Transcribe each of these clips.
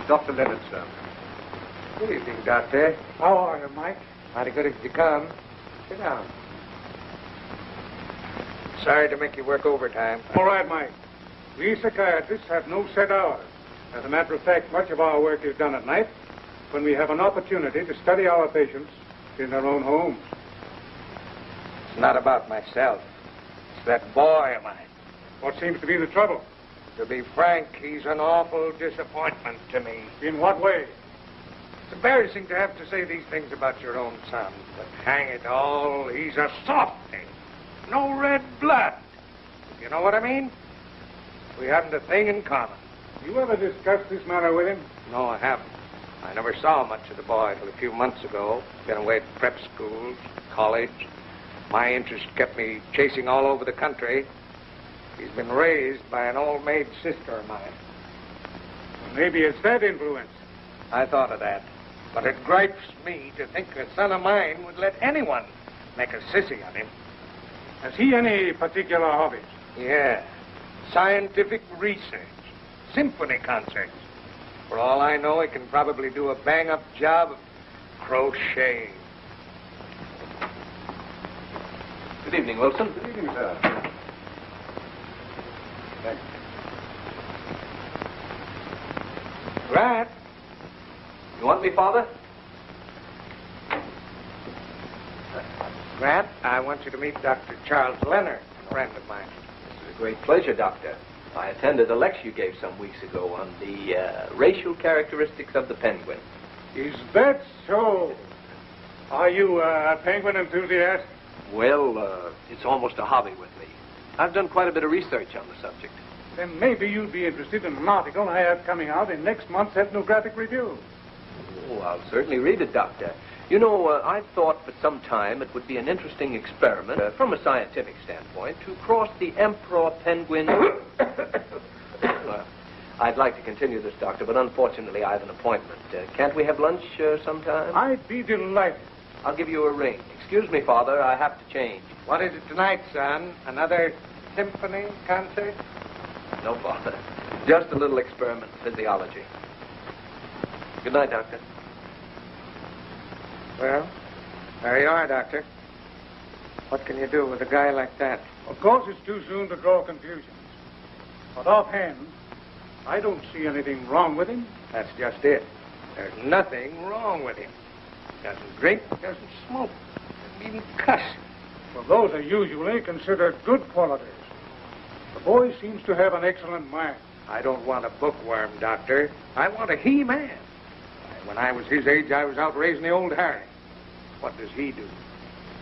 Dr. Leonard, sir. Good evening, Doctor. How are you, Mike? Mighty good of you to come. Sit down. Sorry to make you work overtime. All right, Mike. We psychiatrists have no set hours. As a matter of fact, much of our work is done at night when we have an opportunity to study our patients in their own homes. It's not about myself. It's that boy of mine. What seems to be the trouble? To be frank, he's an awful disappointment to me. In what way? It's embarrassing to have to say these things about your own son, but hang it all, he's a softy. No red blood. You know what I mean? We haven't a thing in common. You ever discussed this matter with him? No, I haven't. I never saw much of the boy till a few months ago. Been away to prep schools, college. My interest kept me chasing all over the country. He's been raised by an old maid sister of mine. Well, maybe it's that influence. I thought of that. But it gripes me to think a son of mine would let anyone make a sissy of him. Has he any particular hobbies? Yeah. Scientific research. Symphony concerts. For all I know, he can probably do a bang-up job of crocheting. Good evening, Wilson. Good evening, sir. Thanks. Grant. You want me, Father? Grant, I want you to meet Dr. Charles Leonard, a friend of mine. This is a great pleasure, Doctor. I attended a lecture you gave some weeks ago on the racial characteristics of the penguin. Is that so? Are you a penguin enthusiast? Well, it's almost a hobby with me. I've done quite a bit of research on the subject. Then maybe you'd be interested in an article I have coming out in next month's Ethnographic Review. Oh, I'll certainly read it, Doctor. You know, I've thought for some time it would be an interesting experiment, from a scientific standpoint, to cross the emperor penguin. I'd like to continue this, Doctor, but unfortunately I have an appointment. Can't we have lunch sometime? I'd be delighted. I'll give you a ring. Excuse me, Father, I have to change. What is it tonight, son? Another symphony concert? No, Father. Just a little experiment in physiology. Good night, Doctor. Well, there you are, Doctor. What can you do with a guy like that? Of course, it's too soon to draw conclusions. But offhand, I don't see anything wrong with him. That's just it. There's nothing wrong with him. Doesn't drink, doesn't smoke, doesn't even cuss. Well, those are usually considered good qualities. The boy seems to have an excellent mind. I don't want a bookworm, Doctor. I want a he-man. When I was his age, I was out raising the old Harry. What does he do?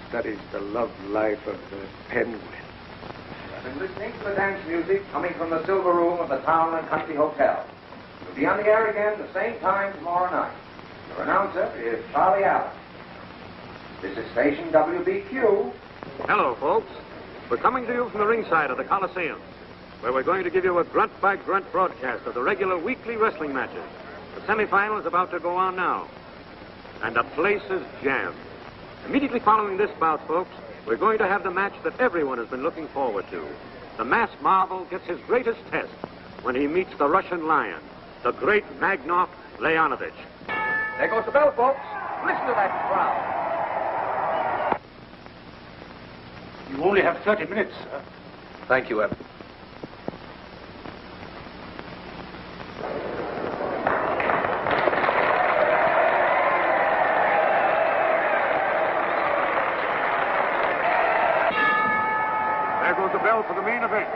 Studies the love life of the penguin. I've been listening to the dance music coming from the Silver Room of the Town and Country Hotel. We'll be on the air again the same time tomorrow night. Your announcer is Charlie Allen. This is station WBQ. Hello, folks. We're coming to you from the ringside of the Coliseum, where we're going to give you a grunt-by-grunt broadcast of the regular weekly wrestling matches. The semifinal is about to go on now, and the place is jammed. Immediately following this bout, folks, we're going to have the match that everyone has been looking forward to. The masked marvel gets his greatest test when he meets the Russian Lion, the great Magnov Leonovich. There goes the bell, folks. Listen to that crowd. You only have 30 minutes, sir. Thank you, Evan. There goes the bell for the main event.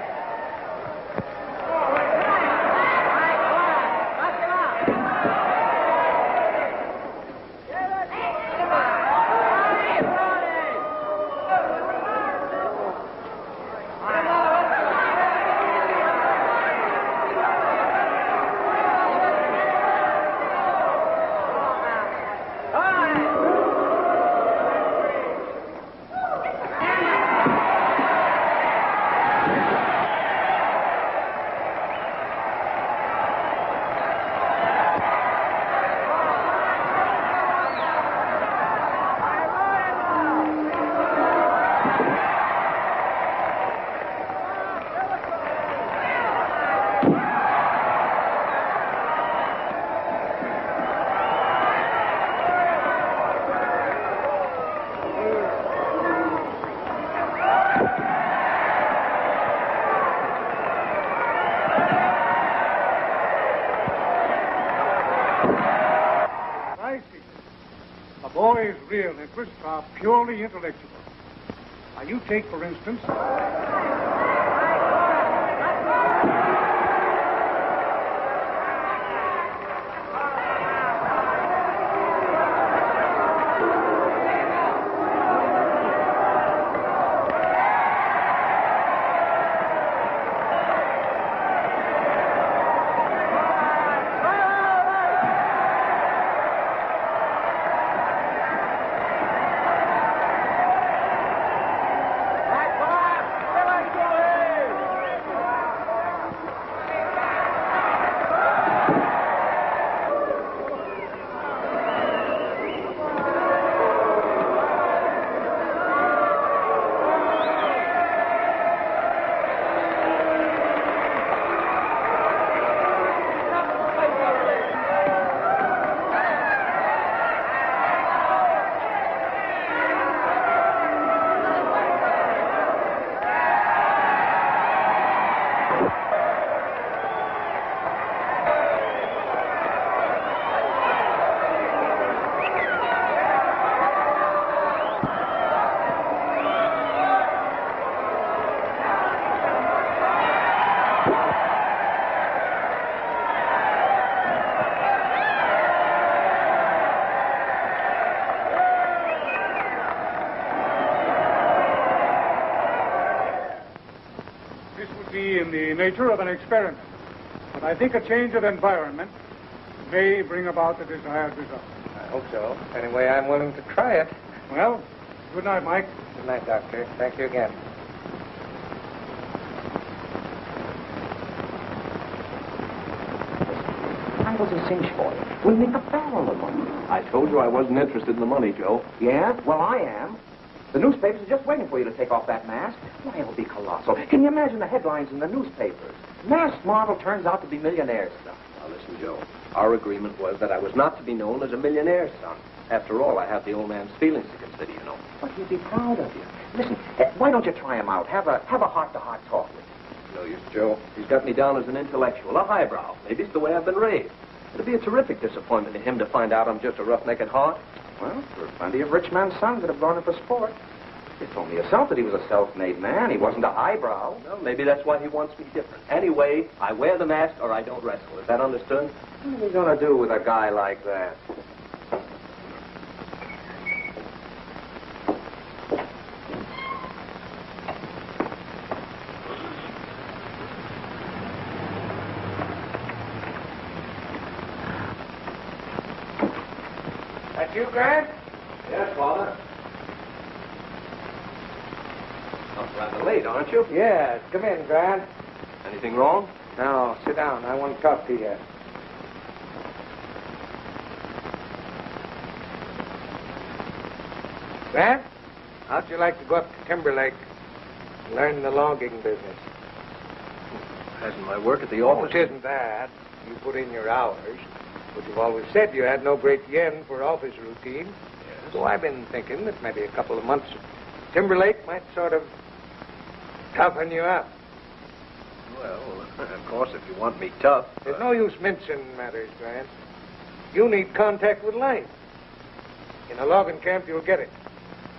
interests are purely intellectual. Now, you take, for instance, in the nature of an experiment. But I think a change of environment may bring about the desired result. I hope so. Anyway, I'm willing to try it. Well, good night, Mike. Good night, Doctor. Thank you again. I was a cinch for you. We'll make a barrel of money. I told you I wasn't interested in the money, Joe. Yeah? Well, I am. The newspapers are just waiting for you to take off that mask. Why, it'll be colossal. Can you imagine the headlines in the newspapers? Masked model turns out to be millionaire stuff. Now, listen, Joe. Our agreement was that I was not to be known as a millionaire's son. After all, I have the old man's feelings to consider, you know. But he'd be proud of you. Listen, why don't you try him out? Have a heart-to-heart talk with him. No use, Joe. He's got me down as an intellectual, a highbrow. Maybe it's the way I've been raised. It'll be a terrific disappointment to him to find out I'm just a rough-necked heart. Well, there are plenty of rich men's sons that have gone in for sport. You told me yourself that he was a self-made man. He wasn't a highbrow. Well, maybe that's why he wants me different. Anyway, I wear the mask or I don't wrestle. Is that understood? What are you going to do with a guy like that? That you, Grant? Yes, Father. Up rather late, aren't you? Yes. Come in, Grant. Anything wrong? No, sit down. I want to talk to you. Grant, how'd you like to go up to Timberlake and learn the logging business? Hasn't my work at the Oh, office? it isn't that. You put in your hours. But you've always said you had no great yen for office routine. Yes. So I've been thinking that maybe a couple of months at Timberlake might sort of toughen you up. Well, of course, if you want me tough. There's no use mincing matters, Grant. You need contact with life. In a logging camp, you'll get it.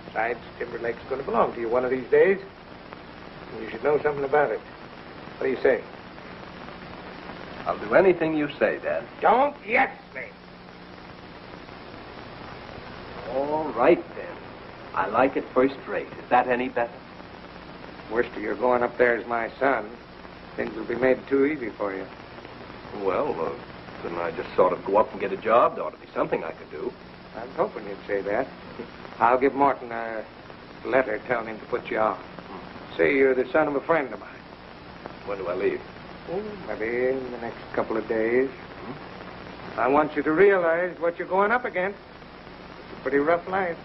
Besides, Timberlake's going to belong to you one of these days. And you should know something about it. What do you say? I'll do anything you say, Dad. Don't yes me. All right, then. I like it first rate. Is that any better? Worst of your going up there as my son. Things will be made too easy for you. Well, then I just sort of go up and get a job. There ought to be something I could do. I was hoping you'd say that. I'll give Morton a letter telling him to put you on. Say you're the son of a friend of mine. When do I leave? Oh, maybe in the next couple of days. I want you to realize what you're going up against. It's a pretty rough life.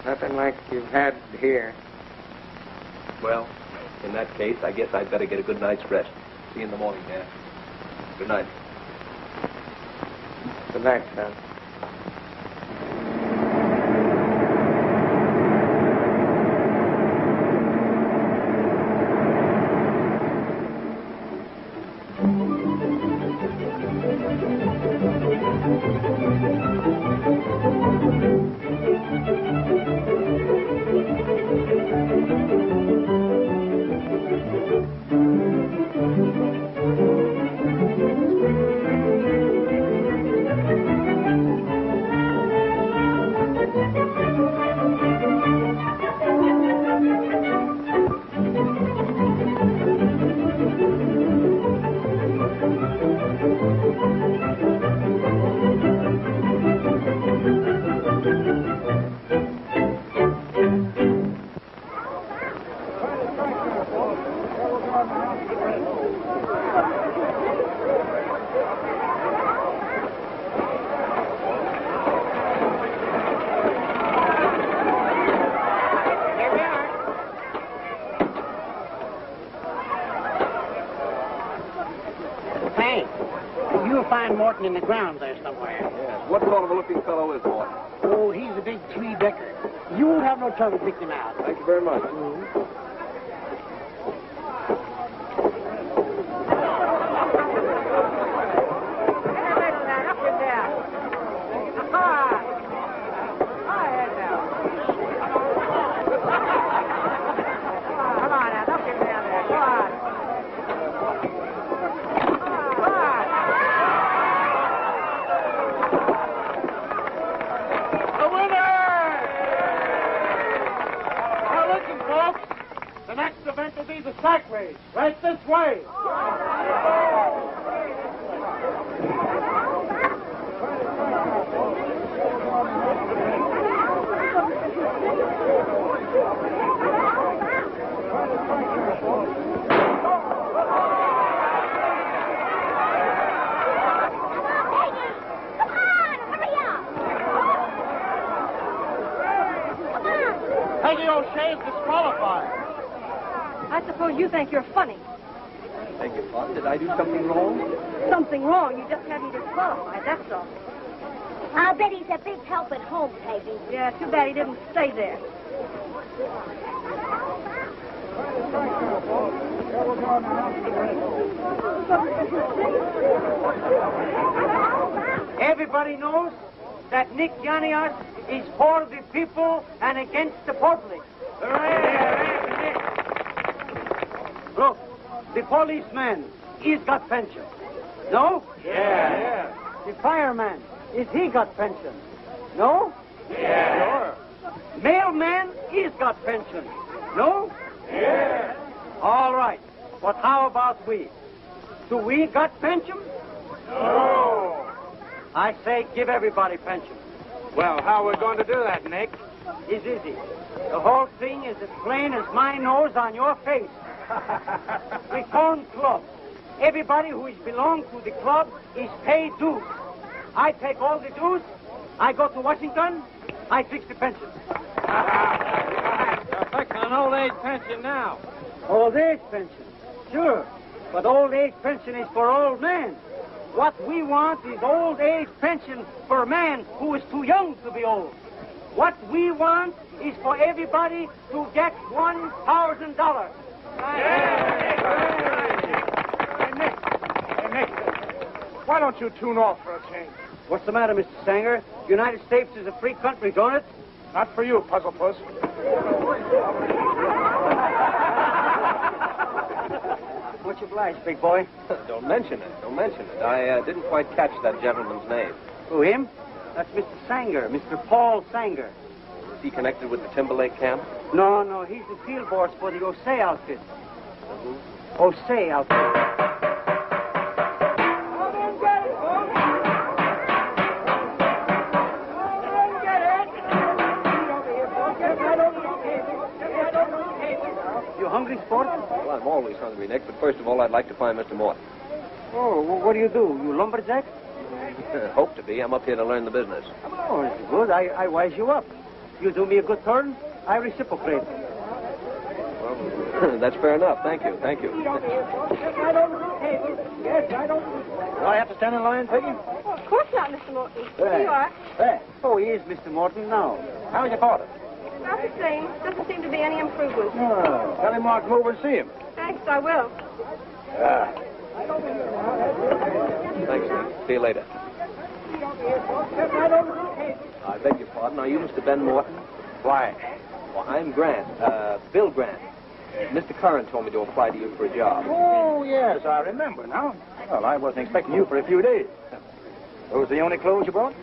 Nothing like you've had here. Well, in that case, I guess I'd better get a good night's rest. See you in the morning, Dad. Good night. Good night, son. Hey, you'll find Morton in the ground there somewhere. Yes. What sort of a looking fellow is Morton? Oh, he's a big three-decker. You won't have no trouble picking him out. Thank you very much. The sack race, right this way. Peggy O'Shea is disqualified. I suppose you think you're funny. Beg your pardon. Did I do something wrong? Something wrong. You just had me disqualified, that's all. I'll bet he's a big help at home, Peggy. Yeah, too bad he didn't stay there. Everybody knows that Nick Janias is for the people and against the public. Look, the policeman, he's got pension. No? Yeah. The fireman, is he got pension? No? Yeah. Mailman, he's got pension. No? Yeah. All right. But how about we? Do we got pension? No. I say give everybody pension. Well, how are we going to do that, Nick? It's easy. The whole thing is as plain as my nose on your face. Reform Club. Everybody who is belong to the club is paid dues. I take all the dues. I go to Washington. I fix the pension. You're fixing an old age pension now. Old age pension. Sure. But old age pension is for old men. What we want is old age pension for a man who is too young to be old. What we want is for everybody to get $1,000. Hey, Nick. Why don't you tune off for a change? What's the matter, Mr. Sanger? The United States is a free country, don't it? Not for you, Puzzle Puss. Much obliged, big boy. Don't mention it. Don't mention it. I didn't quite catch that gentleman's name. Who, him? That's Mr. Sanger, Mr. Paul Sanger. Is he connected with the Timberlake camp? No, he's the field boss for the Osei outfit. Osei outfit. You hungry, sport? Well, I'm always hungry, Nick, but first of all, I'd like to find Mr. Morton. Oh, well, what do? You lumberjack? Hope to be. I'm up here to learn the business. Oh, it's good. I wise you up. You do me a good turn, I reciprocate. Well, that's fair enough. Thank you. Thank you. Do I have to stand in line, Peggy? Oh, of course not, Mr. Morton. Here you are. There. Oh, he is Mr. Morton now. How's your father? Not the same. Doesn't seem to be any improvement. Oh, tell him Mark come over and see him. Thanks, I will. Thanks, Nick. See you later. I beg your pardon. Are you Mr. Ben Morton? Why? Well, I'm Grant. Bill Grant. Mr. Curran told me to apply to you for a job. Oh, yes, I remember now. Well, I wasn't expecting you for a few days. Those the only clothes you brought?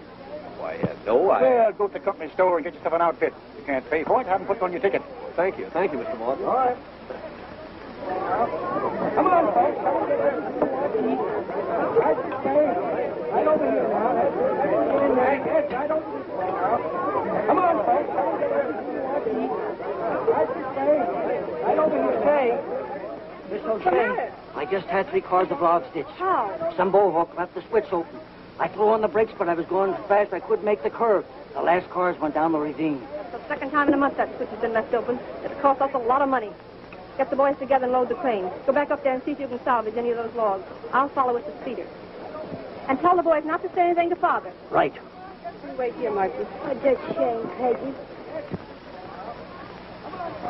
Why, no, Well, go to the company store and get yourself an outfit. You can't pay for it. Haven't put on your ticket. Thank you. Thank you, Mr. Morton. All right. Come on, folks. Right over here now. Right over here now. Come on, folks. Right over here. Say, O'Shea. I just had 3 cars of log stitch. How? Some bullhawk left the switch open. I threw on the brakes, but I was going fast. I couldn't make the curve. The last cars went down the ravine. That's the second time in a month that switch has been left open. It'll cost us a lot of money. Get the boys together and load the crane. Go back up there and see if you can salvage any of those logs. I'll follow with the speeder. And tell the boys not to say anything to Father. Right. You wait here, Margie. Oh, good shame, Peggy.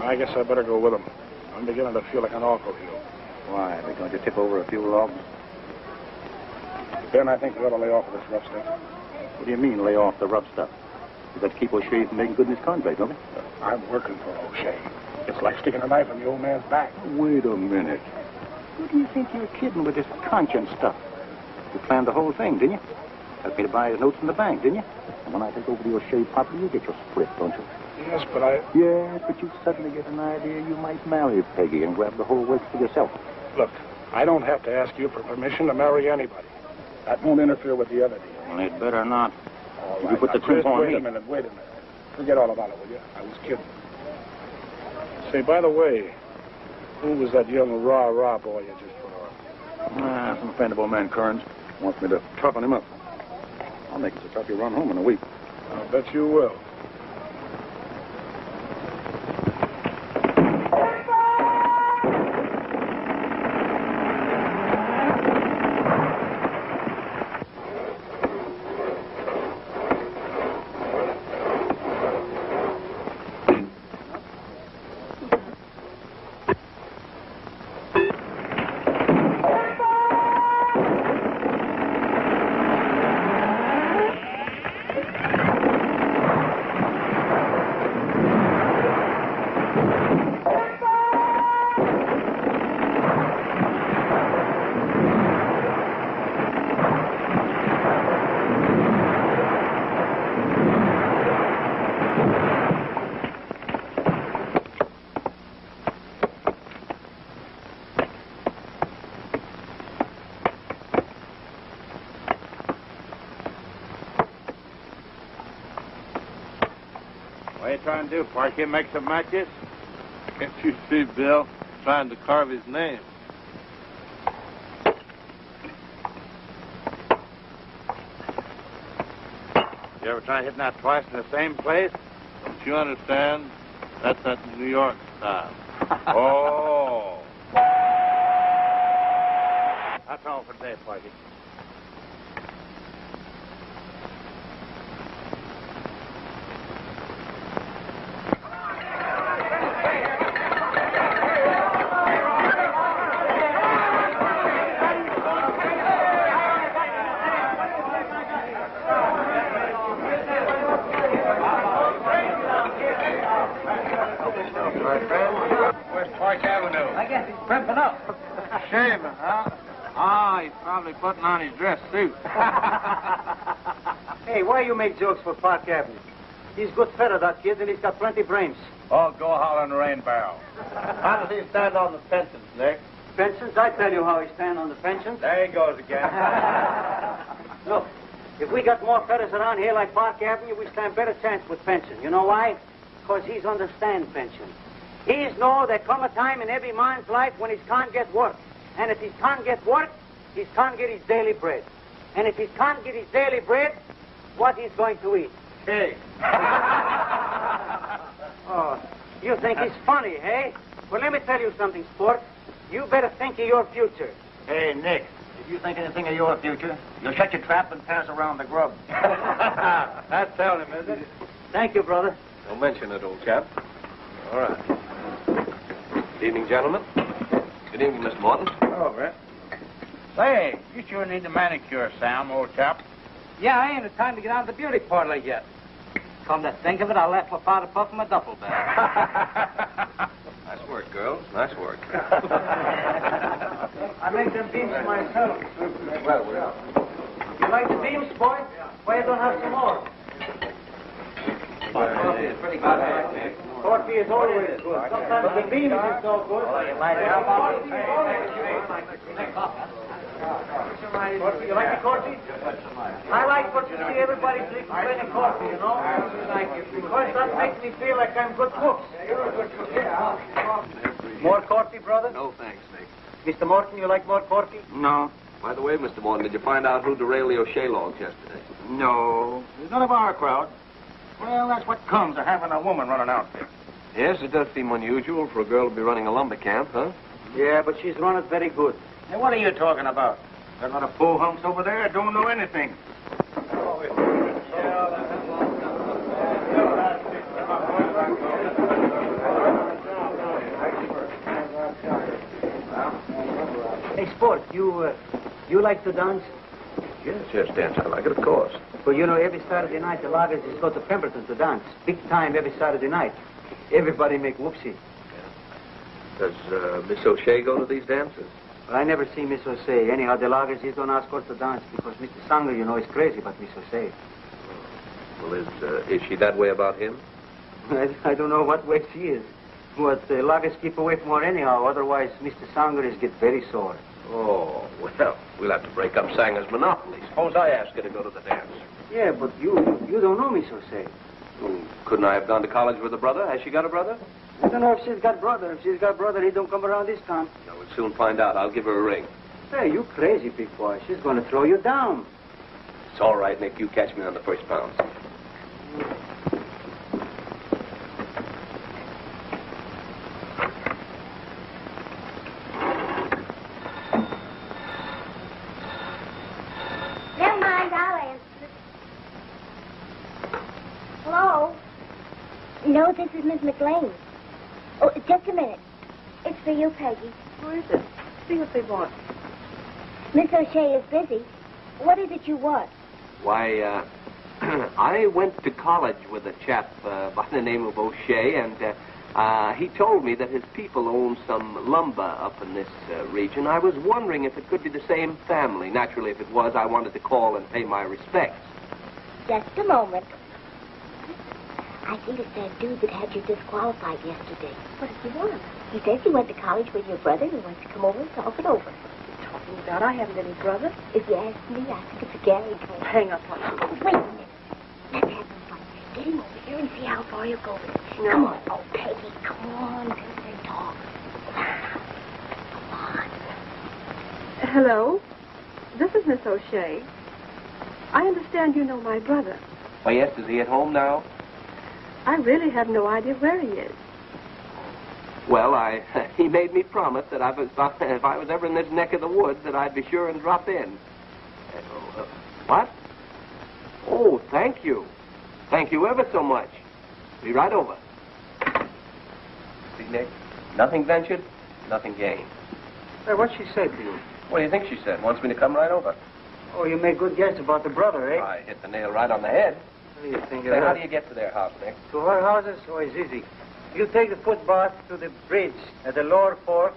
I guess I better go with them. I'm beginning to feel like an awful heel. Why, are we going to tip over a few logs? Ben, I think we ought to lay off of this rough stuff. What do you mean, lay off the rough stuff? We've got to keep O'Shea from making good in his contract, don't we? I'm working for O'Shea. It's like sticking a knife in the old man's back. Wait a minute. Who do you think you're kidding with this conscience stuff? You planned the whole thing, didn't you? Helped me to buy his notes in the bank, didn't you? And when I take over the O'Shea property, you get your split, don't you? Yes, but I... Yes, but you suddenly get an idea you might marry Peggy and grab the whole works for yourself. Look, I don't have to ask you for permission to marry anybody. That won't interfere with the other deal. Well, it better not. All You right, put the now, truth Chris, on wait me. a minute. Forget all about it, will you? I was kidding. Say, by the way, who was that young rah-rah boy you just put on? Some friend of old man Kearns wants me to toughen him up. I'll make it so tough you run home in a week. I'll bet you will. What are you trying to do, Parky? Make some matches? Can't you see Bill trying to carve his name? You ever try hitting that twice in the same place? Don't you understand? That's that New York style. Oh. That's all for today, Parky. Where's Park Avenue? I guess he's primping up. Shaving, huh? Ah, he's probably putting on his dress suit. Hey, why you make jokes for Park Avenue? He's good feather, that kid, and he's got plenty brains. Oh, go holler in the rain barrel. How does he stand on the pensions, Nick? Pensions? I tell you how he stand on the pensions. There he goes again. Look, if we got more feathers around here like Park Avenue, we stand better chance with pension. You know why? Because he's understand pension. He's know there come a time in every man's life when he can't get work. And if he can't get work, he can't get his daily bread. And if he can't get his daily bread, what he's going to eat? Hey. Oh, you think he's funny, hey? Well, let me tell you something, sport. You better think of your future. Hey, Nick, if you think anything of your future, you'll shut your trap and pass around the grub. That's telling him, is it? Thank you, brother. Don't mention it, old chap. All right. Good evening, gentlemen. Good evening, Miss Morton. Hello, Brett. Say, you sure need a manicure, Sam, old chap. Yeah, I ain't had time to get out of the beauty parlor yet. Come to think of it, I left my powder puff in my duffel bag. Nice work, girls. Nice work. I make them beams myself. Well. You like the beams, boy? Why you don't have some more? Coffee is pretty good. Coffee is always good. Sometimes the beans is so good. Oh, you might have Coffee is always good. You like the coffee? I like what to see everybody drinking plenty of coffee, you know? Because that makes me feel like I'm good cooks. More coffee, brother? No, thanks, Nick. Mr. Morton, you like more coffee? No. By the way, Mr. Morton, did you find out who derailed the O'Shea logs yesterday? No. He's none of our crowd. Well, that's what comes of having a woman running out there. Yes, it does seem unusual for a girl to be running a lumber camp, huh? Yeah, but she's run it very good. Hey, what are you talking about? There's a lot of fool humps over there that don't know anything. Hey, Sport, you like to dance? Yes, dance. I like it, of course. Well, you know, every Saturday night the loggers just go to Pemberton to dance. Big time every Saturday night. Everybody make whoopsie. Does Miss O'Shea go to these dances? Well, I never see Miss O'Shea. Anyhow, the loggers, he don't ask her to dance because Mr. Sanger, you know, is crazy about Miss O'Shea. Well, is she that way about him? I don't know what way she is. But the loggers keep away from her anyhow. Otherwise, Mr. Sanger is get very sore. Oh, well, we'll have to break up Sanger's monopoly. Suppose I ask her to go to the dance. Yeah, but you don't know Miss O'Shea. Well, couldn't I have gone to college with a brother? Has she got a brother? I don't know if she's got brother. If she's got brother, he don't come around this time. No, we'll soon find out. I'll give her a ring. Hey, you crazy, big boy. She's going to throw you down. It's all right, Nick. You catch me on the first pound. Never mind, I'll answer. Hello? No, this is Miss McLean. Oh, just a minute. It's for you, Peggy. Who is it? See what they want. Miss O'Shea is busy. What is it you want? Why, I went to college with a chap by the name of O'Shea, and he told me that his people own some lumber up in this region. I was wondering if it could be the same family. Naturally, if it was, I wanted to call and pay my respects. Just a moment. I think it's that dude that had you disqualified yesterday. What did you want? He says he went to college with your brother and he wants to come over and talk it over. Talking about I haven't any brother. If you ask me, I think it's a gag. Oh, hang up on him. Oh, wait a minute. Let's have some fun. Get him over here and see how far you go with it. No. Come on. Oh, Peggy, come on. Come and talk. Come on. Hello? This is Miss O'Shea. I understand you know my brother. Why, yes, is he at home now? I really have no idea where he is. Well, he made me promise that if I was ever in this neck of the woods, that I'd be sure and drop in. What? Oh, thank you. Thank you ever so much. Be right over. See, Nick, nothing ventured, nothing gained. Hey, what'd she say to you? What do you think she said? Wants me to come right over. Oh, you made good guess about the brother, eh? I hit the nail right on the head. What do you think Say, how do you get to their house, Nick? To our houses? Oh, it's easy. You take the footpath to the bridge at the lower fork,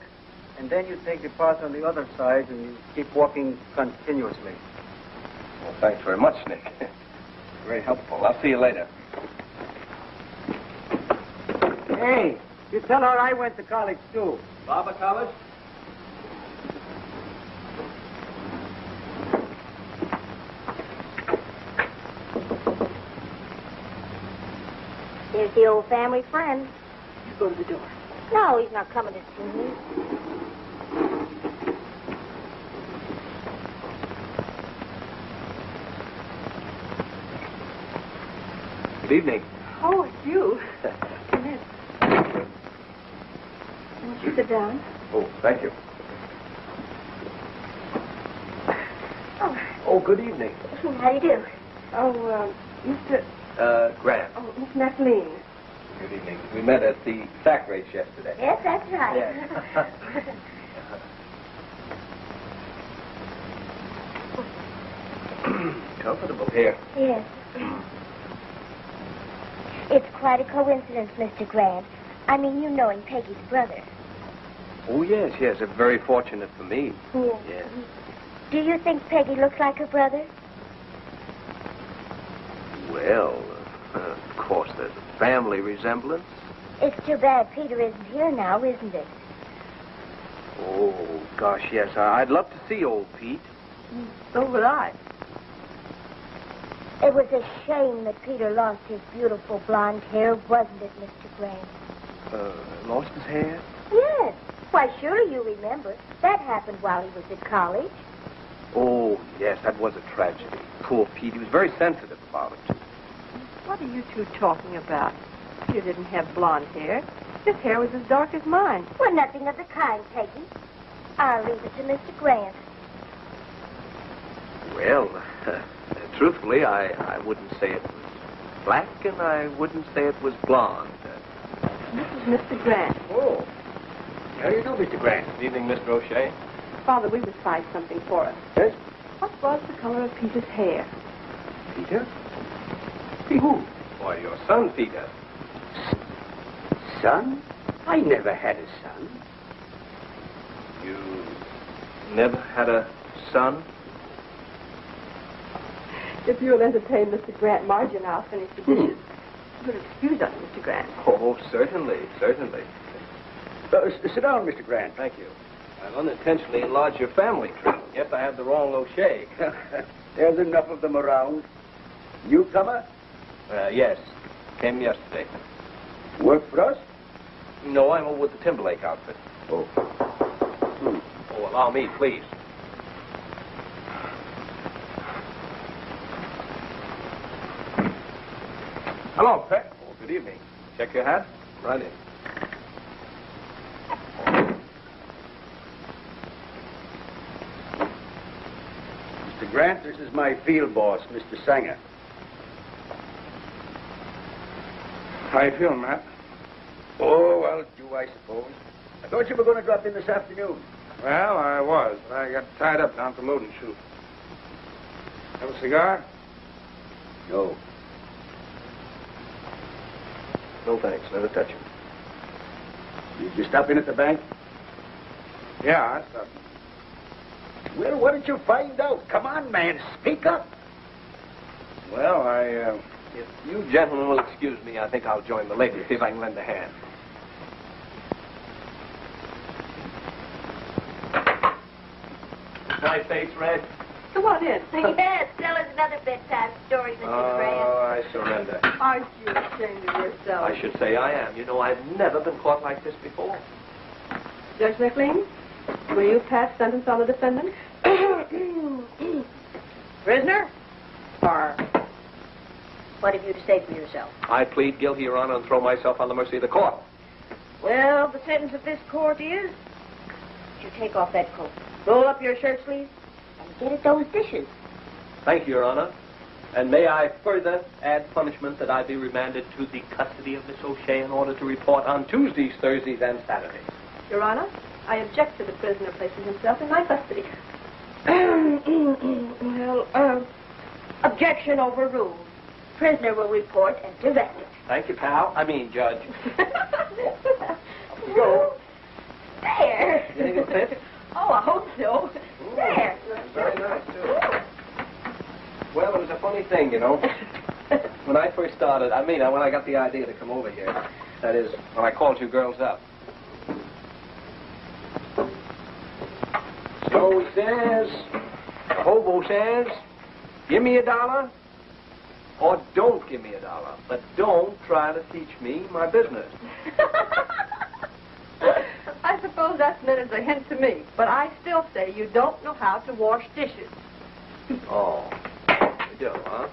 and then you take the path on the other side, and you keep walking continuously. Well, thanks very much, Nick. Very helpful. I'll see you later. Hey, you tell her I went to college, too. Barber College? There's the old family friend. You go to the door. No, he's not coming to see me. Good evening. Oh, it's you. Come in. Won't you sit down? Oh, thank you. Oh. Oh, good evening. How do you do? Oh, Mr. Grant. Oh, Miss McLean. Good evening. We met at the sack race yesterday. Yes, that's right. Yes. Comfortable here. Yes. It's quite a coincidence, Mr. Grant. I mean, you knowing Peggy's brother. Oh, yes, yes. It's very fortunate for me. Yes. Yes. Do you think Peggy looks like her brother? Well, of course, there's a family resemblance. It's too bad Peter isn't here now, isn't it? Oh, gosh, yes. I'd love to see old Pete. So would I. It was a shame that Peter lost his beautiful blonde hair, wasn't it, Mr. Grant? Lost his hair? Yes. Why, surely you remember. That happened while he was at college. Oh, yes, that was a tragedy. Poor Pete. He was very sensitive about it, too. What are you two talking about? You didn't have blonde hair. His hair was as dark as mine. Well, nothing of the kind, Peggy. I'll leave it to Mr. Grant. Well, truthfully, I wouldn't say it was black, and I wouldn't say it was blonde. This is Mr. Grant. Oh. How do you do, Mr. Grant? Good evening, Mr. O'Shea. Father, we would find something for us. Yes? What was the color of Peter's hair? Peter? Pete who? Why, your son, Peter. Son? I never had a son. You never had a son? If you'll entertain Mr. Grant, Margie and I'll finish the dishes. You'll excuse us, Mr. Grant. Oh, certainly, certainly. Sit down, Mr. Grant. Thank you. I've unintentionally enlarged your family tree. Yes, I had the wrong O'Shea. There's enough of them around. Newcomer? Yes. Came yesterday. Work for us? No, I'm over with the Timberlake outfit. Oh. Oh, allow me, please. Hello, Pet. Oh, good evening. Check your hat. Right in. Mr. Grant, this is my field boss, Mr. Sanger. How you feeling, Matt? Oh, well, do I suppose. I thought you were going to drop in this afternoon. Well, I was, but I got tied up down at the loading chute. Have a cigar? No. No, thanks. Never touch him. Did you stop in at the bank? Yeah, I stopped. Well, what did you find out? Come on, man, speak up. Well, I, If you gentlemen will excuse me, I think I'll join the ladies, see if I can lend a hand. My face red? Come on in. Yes, tell us another bedtime story, Mr. Grant. Oh, I surrender. Aren't you ashamed of yourself? I should say I am. You know, I've never been caught like this before. Judge McLean, will you pass sentence on the defendant? Prisoner? Or what have you to say for yourself? I plead guilty, Your Honor, and throw myself on the mercy of the court. Well, the sentence of this court is you take off that coat, roll up your shirt sleeves, and get at those dishes. Thank you, Your Honor. And may I further add punishment that I be remanded to the custody of Miss O'Shea in order to report on Tuesdays, Thursdays, and Saturdays. Your Honor, I object to the prisoner placing himself in my custody. Objection overruled. Prisoner will report and direct it. Thank you, pal. I mean, Judge. Go. There. You think it'll fit? Oh, I hope so. There. Very nice, too. Well, it was a funny thing, you know. When I first started, when I got the idea to come over here, that is, when I called you girls up. So he says, the hobo says, give me $1 or don't give me $1, but don't try to teach me my business. I suppose that's meant as a hint to me, but I still say you don't know how to wash dishes. Oh, you do, huh?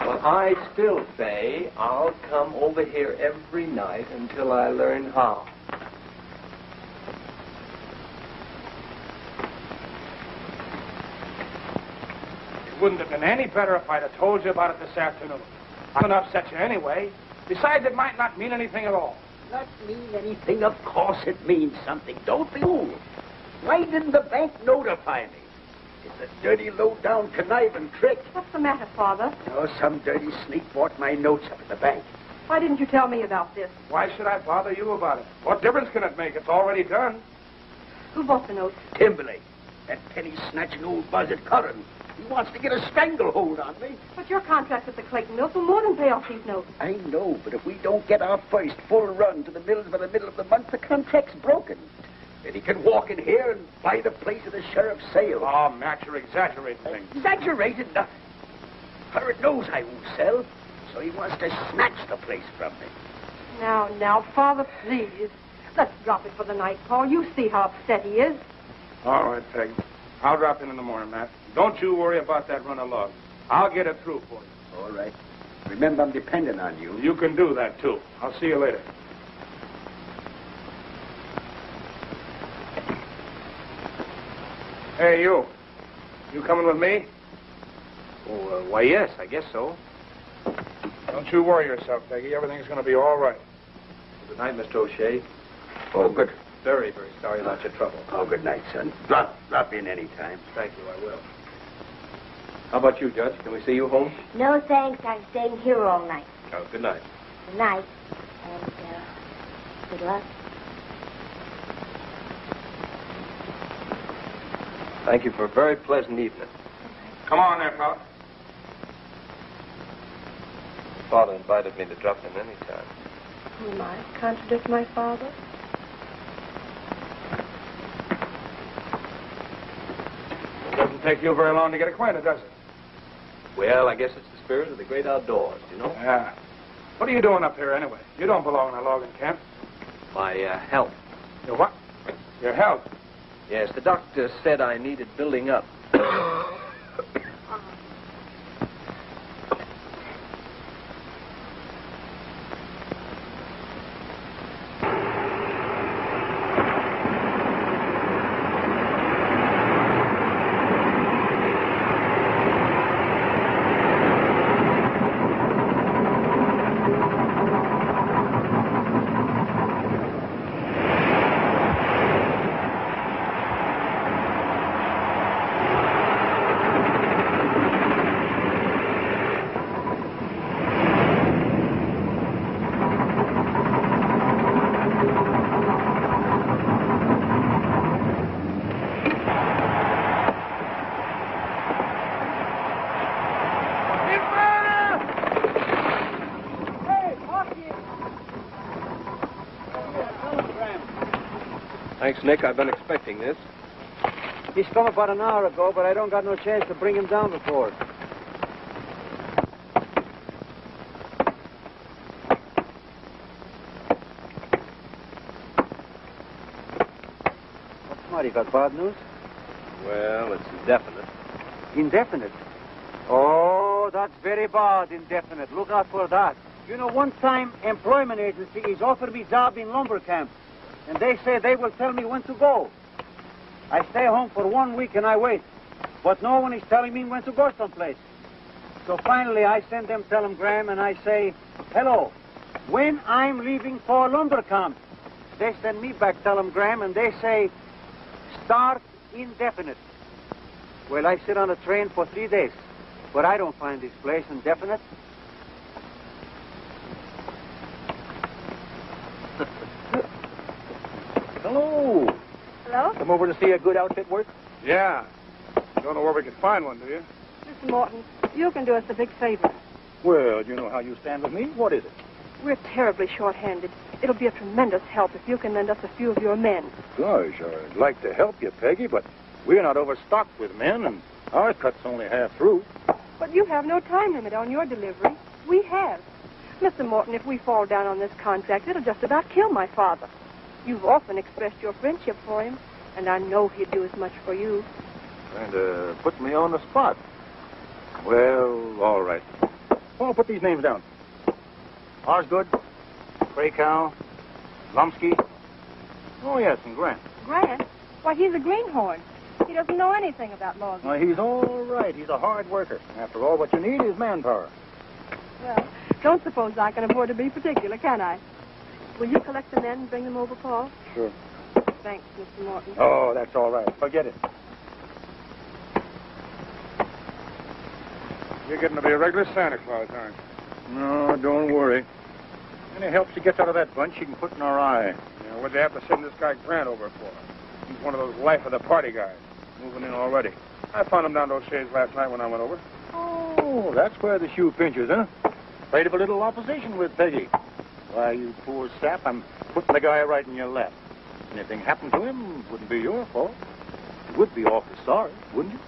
Well, I still say I'll come over here every night until I learn how. It wouldn't have been any better if I'd have told you about it this afternoon. I wouldn't upset you anyway. Besides, it might not mean anything at all. Not mean anything. Of course it means something. Don't be fooled. Why didn't the bank notify me? It's a dirty, low-down, conniving trick. What's the matter, Father? Oh, some dirty sneak bought my notes up at the bank. Why didn't you tell me about this? Why should I bother you about it? What difference can it make? It's already done. Who bought the notes? Timberlake. That penny-snatching old buzzard Curran. He wants to get a stranglehold on me. But your contract with the Clayton Mills will more than pay off these notes. I know, but if we don't get our first full run to the mills by the middle of the month, the contract's broken. Then he can walk in here and buy the place at the sheriff's sale. Oh, Matt, you're exaggerating things. Exaggerated nothing. Curran knows I won't sell, so he wants to snatch the place from me. Now, Father, please. Let's drop it for the night, Paul. You see how upset he is. All right, Peg. I'll drop in the morning, Matt. Don't you worry about that run of logs. I'll get it through for you. All right. Remember, I'm depending on you. You can do that, too. I'll see you later. Hey, you. You coming with me? Oh, why, yes, I guess so. Don't you worry yourself, Peggy. Everything's going to be all right. Good night, Mr. O'Shea. Oh, good. Very, very sorry about your trouble. Oh, good night, son. Drop in any time. Thank you, I will. How about you, Judge? Can we see you home? No, thanks. I'm staying here all night. Oh, good night. Good night. And, good luck. Thank you for a very pleasant evening. Come on there, fella. Father invited me to drop in any time. Who am I to contradict my father? It doesn't take you very long to get acquainted, does it? Well, I guess it's the spirit of the great outdoors, you know? Yeah. What are you doing up here, anyway? You don't belong in a logging camp. My health. Your what? Your health. Yes, the doctor said I needed building up. Thanks, Nick. I've been expecting this. He's come about an hour ago, but I don't got no chance to bring him down before. What's the matter? You got bad news? Well, it's indefinite. Indefinite? Oh, that's very bad, indefinite. Look out for that. You know, one time, employment agency is offered me job in lumber camp. And they say they will tell me when to go. I stay home for 1 week and I wait. But no one is telling me when to go someplace. So finally I send them telegram and I say, hello, when I'm leaving for lumber camp. They send me back telegram and they say, start indefinite. Well, I sit on a train for 3 days. But I don't find this place indefinite. Hello. Hello? Come over to see a good outfit work? Yeah. Don't know where we can find one, do you? Mr. Morton, you can do us a big favor. Well, you know how you stand with me. What is it? We're terribly short-handed. It'll be a tremendous help if you can lend us a few of your men. Gosh, I'd like to help you, Peggy, but we're not overstocked with men, and our cut's only half through. But you have no time limit on your delivery. We have. Mr. Morton, if we fall down on this contract, it'll just about kill my father. You've often expressed your friendship for him, and I know he'd do as much for you. Trying to put me on the spot. Well, all right. Well, put these names down. Osgood, Krakow, Lumsky. Oh, yes, and Grant. Grant? Why, he's a greenhorn. He doesn't know anything about logging. Well, he's all right. He's a hard worker. After all, what you need is manpower. Well, don't suppose I can afford to be particular, can I? Will you collect the men and bring them over, Paul? Sure. Thanks, Mr. Morton. Oh, that's all right. Forget it. You're getting to be a regular Santa Claus, aren't you? No, don't worry. Any help she gets out of that bunch, she can put in our eye. Yeah, what'd they have to send this guy Grant over for? He's one of those life of the party guys. Moving in already. I found him down those shades last night when I went over. Oh, that's where the shoe pinches, huh? Afraid of a little opposition with Peggy. Why, you poor sap, I'm putting the guy right in your lap. Anything happened to him, it wouldn't be your fault. You would be awfully sorry, wouldn't you?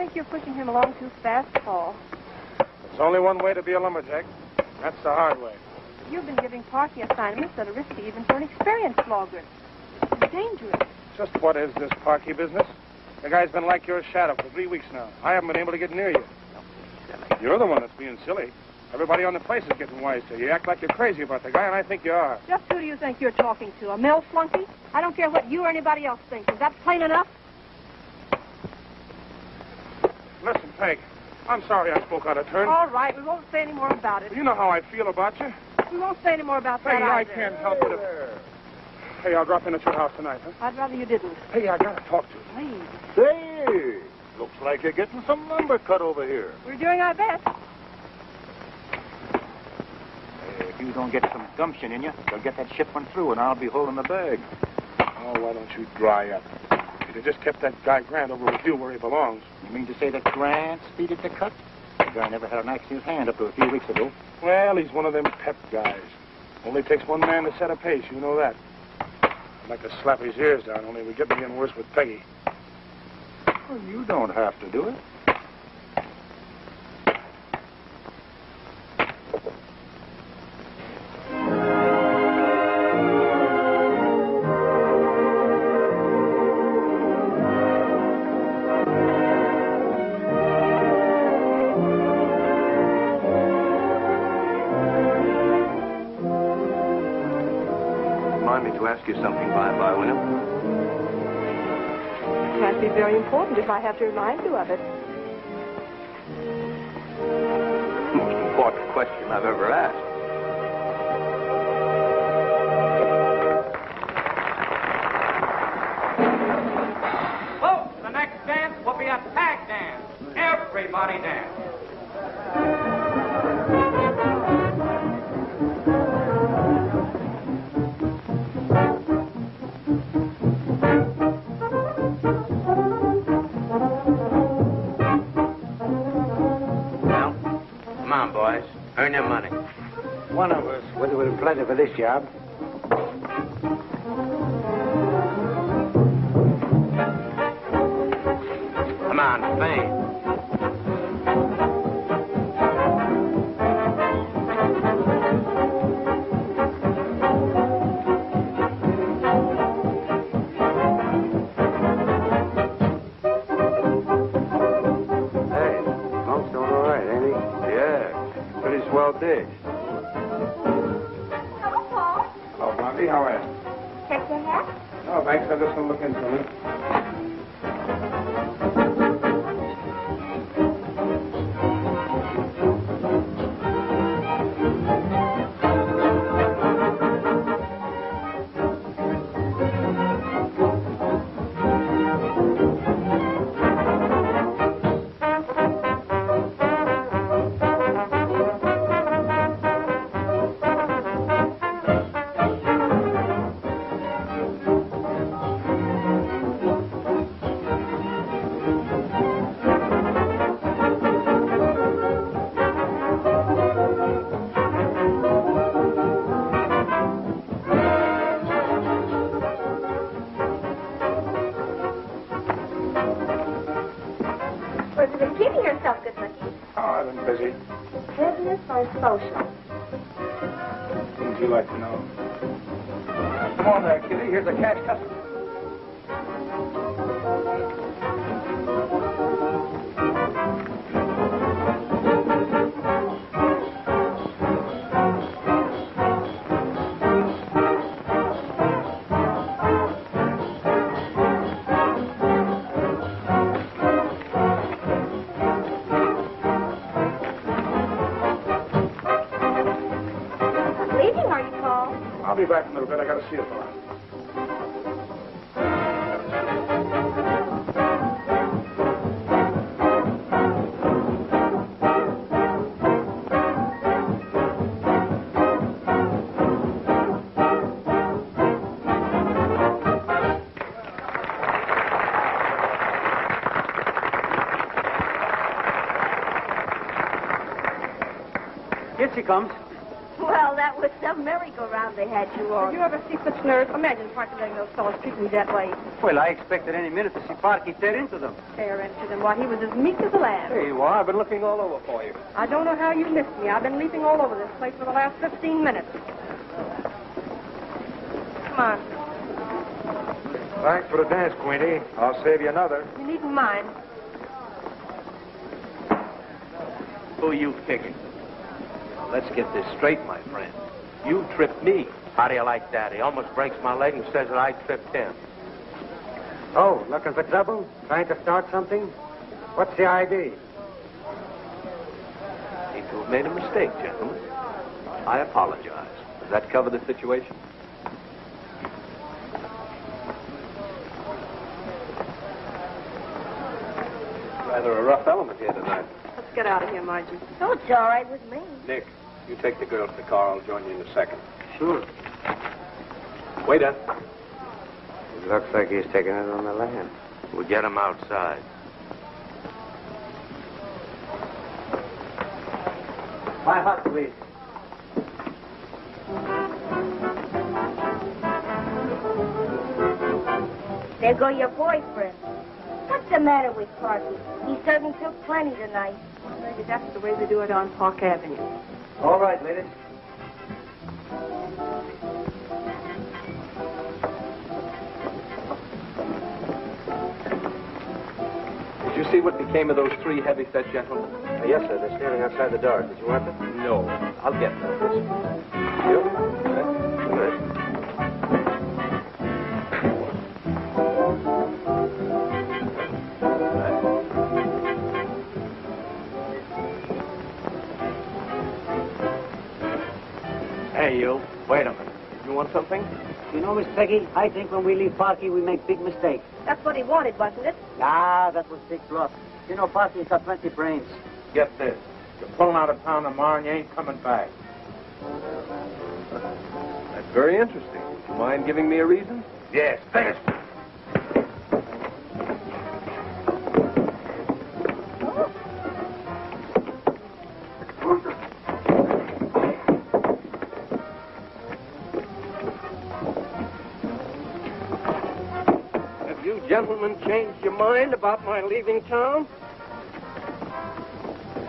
think you're pushing him along too fast, Paul. There's only one way to be a lumberjack. That's the hard way. You've been giving parking assignments that are risky even for an experienced logger. It's dangerous. Just what is this parky business? The guy's been like your shadow for 3 weeks now. I haven't been able to get near you. You're the one that's being silly. Everybody on the place is getting wise to you. You act like you're crazy about the guy, and I think you are. Just who do you think you're talking to? A mill flunky? I don't care what you or anybody else thinks. Is that plain enough? Listen, Peg, I'm sorry I spoke out of turn. All right, we won't say any more about it. You know how I feel about you. We won't say any more about Peggy, that I either. can't help it. Hey, I'll drop in at your house tonight, huh? I'd rather you didn't. Hey, I gotta talk to you. Please. Say, looks like you're getting some lumber cut over here. We're doing our best. Hey, if you don't get some gumption in you, you'll get that shipment through, and I'll be holding the bag. Oh, why don't you dry up? You'd have just kept that guy Grant over with you where he belongs. You mean to say that Grant speeded the cut? The guy never had an axe in his hand up to a few weeks ago. Well, he's one of them pep guys. Only takes one man to set a pace, you know that. I'd like to slap his ears down, only we get me in worse with Peggy. Well, you don't have to do it. Ask you something by, William. It can't be very important if I have to remind you of it. Most important question I've ever asked. Folks, the next dance will be a tag dance. Everybody dance. Earn your money. One of us would have been plenty for this job. Come on, Spain. Hello, Paul. Oh, Blondie, how are you? Check your hat? Oh, thanks. I'm just going to look into it. Social. Wouldn't you like to know? Come on there, Kitty. Here's a cash customer. I'll be back in a little bit. I got to see a fellow. Here she comes. Well, that That was some merry-go-round they had you on. Did you ever see such nerves? Imagine Parky letting those fellows treat me that way. Well, I expected any minute to see Parky tear into them. Tear into them. Why, he was as meek as a lamb. Here you are. I've been looking all over for you. I don't know how you missed me. I've been leaping all over this place for the last 15 minutes. Come on. Thanks for the dance, Queenie. I'll save you another. You needn't mind. Who are you kicking? Let's get this straight, my friend. You tripped me. How do you like that? He almost breaks my leg and says that I tripped him. Oh, looking for trouble? Trying to start something? What's the idea? Seem to have made a mistake, gentlemen. I apologize. Does that cover the situation? Rather a rough element here tonight. Let's get out of here, Margie. Oh, it's all right with me. Nick, you take the girl to the car. I'll join you in a second. Sure. Waiter. It looks like he's taking it on the land. We'll get him outside. My hot, please. There go your boyfriend. What's the matter with Parky? He certainly took plenty tonight. Maybe that's the way they do it on Park Avenue. All right, ladies. Did you see what became of those three heavy-set gentlemen? Yes, sir. They're standing outside the door. Did you want them? No. I'll get them. You? Good. Hey, you. Wait a minute. You want something? You know, Miss Peggy, I think when we leave Parky, we make big mistakes. That's what he wanted, wasn't it? Ah, that was big bluff. You know, Parky's got plenty brains. Get this. You're pulling out of town tomorrow and you ain't coming back. That's very interesting. Would you mind giving me a reason? Yes, fast. Have you gentlemen changed your mind about my leaving town?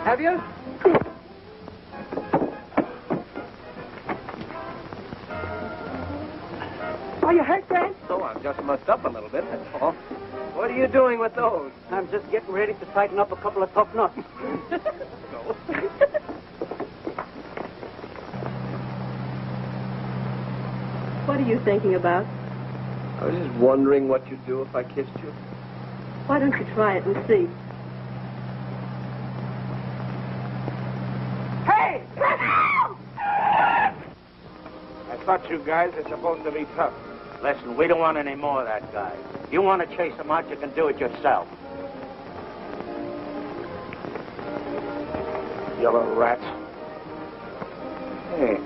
Have you? Are you hurt, Dan? So I've just mussed up a little bit, that's all. What are you doing with those? I'm just getting ready to tighten up a couple of tough nuts. What are you thinking about? I was just wondering what you'd do if I kissed you. Why don't you try it and see? Hey! I thought you guys are supposed to be tough. Listen, we don't want any more of that guy. You want to chase him out, you can do it yourself. Yellow rats. Hey,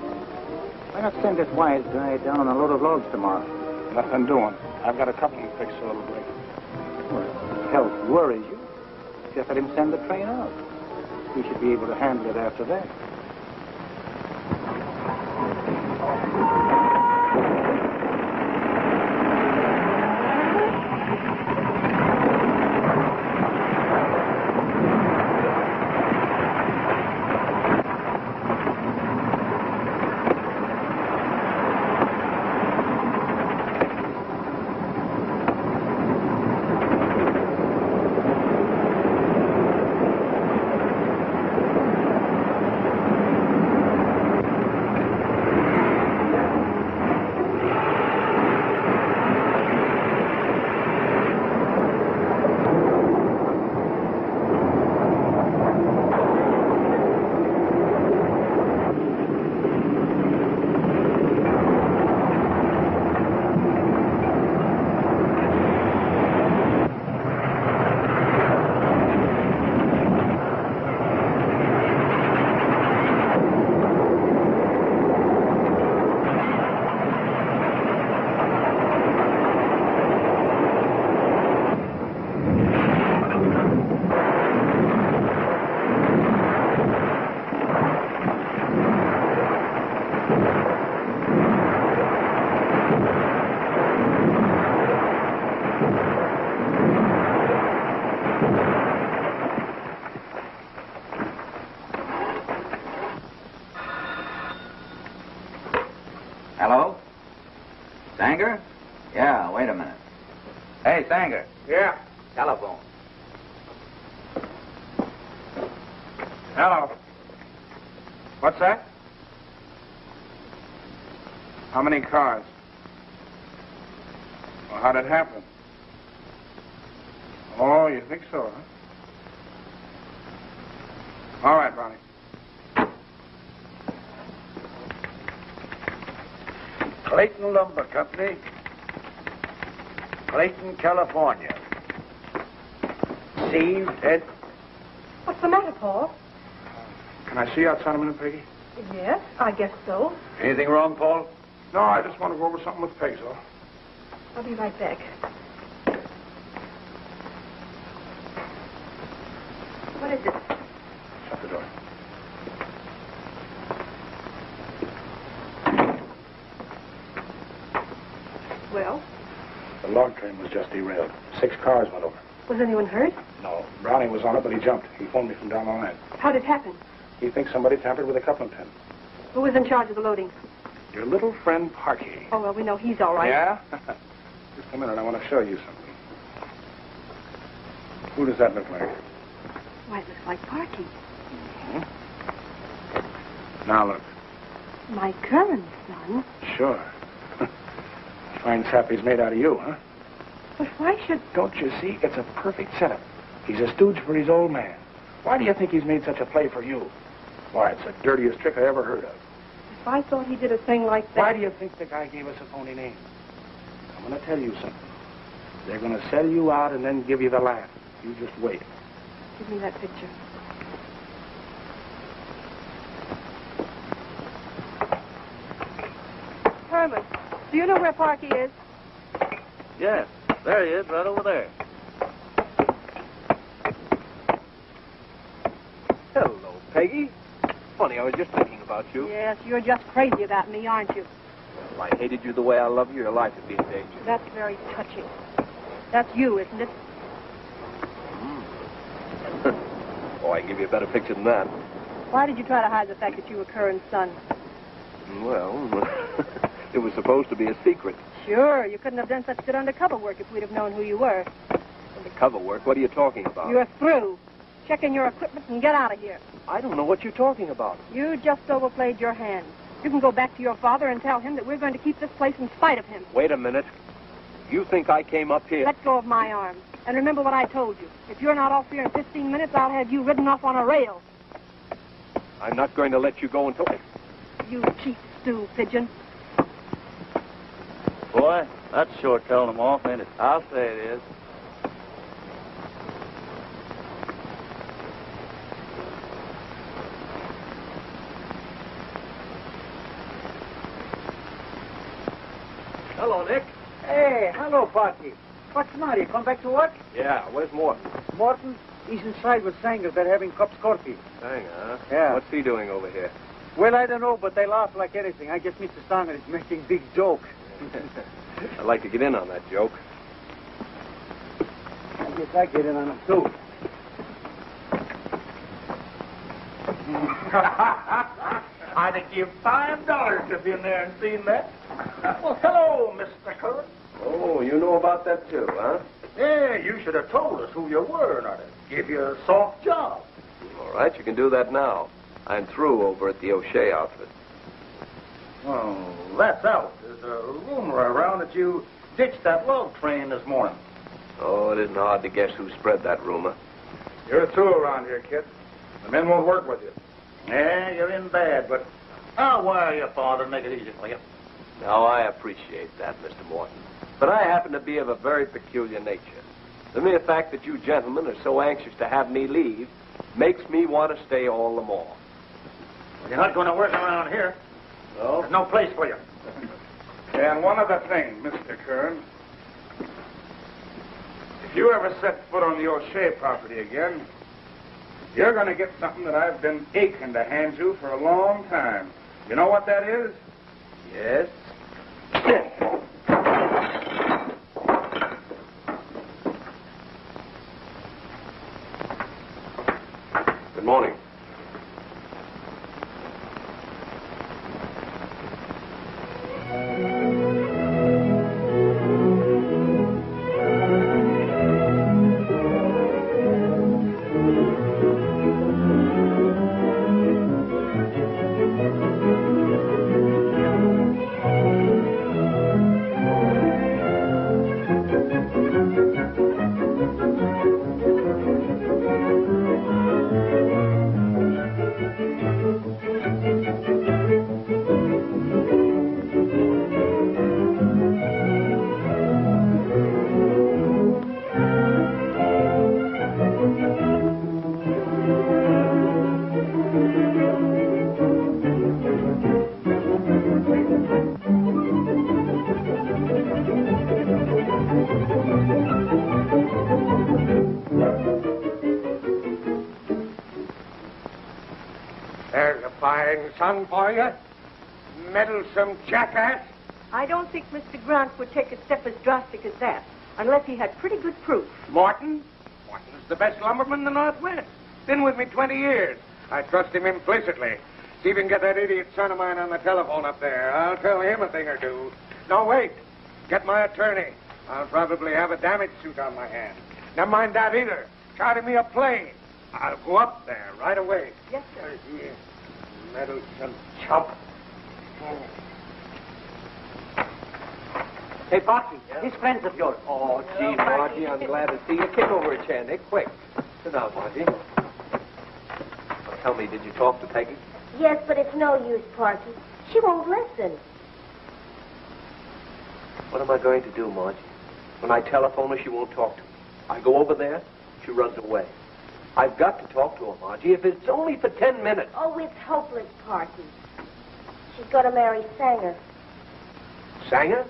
why not send this wise guy down on a load of logs tomorrow? Nothing doing. I've got a couple of them fixed a little break. Well, health worries you. Just let him send the train out. We should be able to handle it after that. Sanger? Yeah, wait a minute. Hey, Sanger. Yeah. Telephone. Hello. What's that? How many cars? Well, how'd it happen? Oh, you think so, huh? All right, Ronnie. Clayton Lumber Company, Clayton, California. Steve, Ed. What's the matter, Paul? Can I see you outside a minute, Peggy? Yes, I guess so. Anything wrong, Paul? No, I just want to go over something with Peg, so. I'll be right back. What is it? Shut the door. Well, The log train was just derailed. 6 cars went over. was anyone hurt? No, Brownie was on it, but he jumped. He phoned me from down the line. How'd it happen? He thinks somebody tampered with the coupling pin. Who was in charge of the loading? Your little friend Parky. Oh, well, we know he's all right. Yeah? Just a minute, I want to show you something. Who does that look like? Why, it looks like Parky. Now look. My current son. Sure. Fine sap he's made out of you, huh? But why should... Don't you see? It's a perfect setup. He's a stooge for his old man. Why do you think he's made such a play for you? Why, it's the dirtiest trick I ever heard of. If I thought he did a thing like that... Why do you think the guy gave us a phony name? I'm going to tell you something. They're going to sell you out and then give you the laugh. You just wait. Give me that picture. Herman, do you know where Parky is? Yes, there he is, right over there. Hello, Peggy. Funny, I was just thinking about you. Yes, you're just crazy about me, aren't you? If I hated you the way I love you, your life would be in danger. That's very touching. That's you, isn't it? Oh, I can give you a better picture than that. Why did you try to hide the fact that you were Curran's son? Well, it was supposed to be a secret. Sure, you couldn't have done such good undercover work if we'd have known who you were. Undercover work? What are you talking about? You're through. Check in your equipment and get out of here. I don't know what you're talking about. You just overplayed your hand. You can go back to your father and tell him that we're going to keep this place in spite of him. Wait a minute. You think I came up here... Let go of my arm. And remember what I told you. If you're not off here in 15 minutes, I'll have you ridden off on a rail. I'm not going to let you go until... You cheap stew pigeon. Boy, that's sure telling them off, ain't it? I'll say it is. Hello, Nick. Hey, hello, Parky. What's the matter? You come back to work? Yeah, where's Morton? Morton, he's inside with Sanger. They're having cups coffee. Sanger, huh? Yeah. What's he doing over here? Well, I don't know, but they laugh like anything. I guess Mr. Sanger is making big joke. I'd like to get in on that joke. I guess I get in on him, too. I'd have give $5 to be in there and seen that. Well, hello, Mr. Curran. Oh, you know about that too, huh? Yeah, you should have told us who you were, and I'd have give you a soft job. All right, you can do that now. I'm through over at the O'Shea outfit. Oh, that's out. There's a rumor around that you ditched that log train this morning. Oh, it isn't hard to guess who spread that rumor. You're a tool around here, kid. The men won't work with you. Yeah, you're in bad, but I'll wire your father and make it easy for you. Now, I appreciate that, Mr. Morton. But I happen to be of a very peculiar nature. The mere fact that you gentlemen are so anxious to have me leave makes me want to stay all the more. Well, you're not going to work around here. No? There's no place for you. And one other thing, Mr. Kern. If you ever set foot on the O'Shea property again, you're going to get something that I've been aching to hand you for a long time. You know what that is? Yes? Good morning. son for you? Meddlesome jackass. I don't think Mr. Grant would take a step as drastic as that, unless he had pretty good proof. Morton? Morton's the best lumberman in the Northwest. Been with me 20 years. I trust him implicitly. See if you can get that idiot son of mine on the telephone up there. I'll tell him a thing or two. No, wait. Get my attorney. I'll probably have a damage suit on my hands. Never mind that either. Charter me a plane. I'll go up there right away. Yes, sir. Meddlesome chump. Hey, Barky, these friends of yours. Oh, gee, Margie, I'm glad to see you. Kick over a chair, Nick, quick. Sit down, Margie. Well, tell me, did you talk to Peggy? Yes, but it's no use, Parky. She won't listen. What am I going to do, Margie? When I telephone her, she won't talk to me. I go over there, she runs away. I've got to talk to her, Margie, if it's only for 10 minutes. Oh, it's hopeless, Parky. She's going to marry Sanger. Sanger?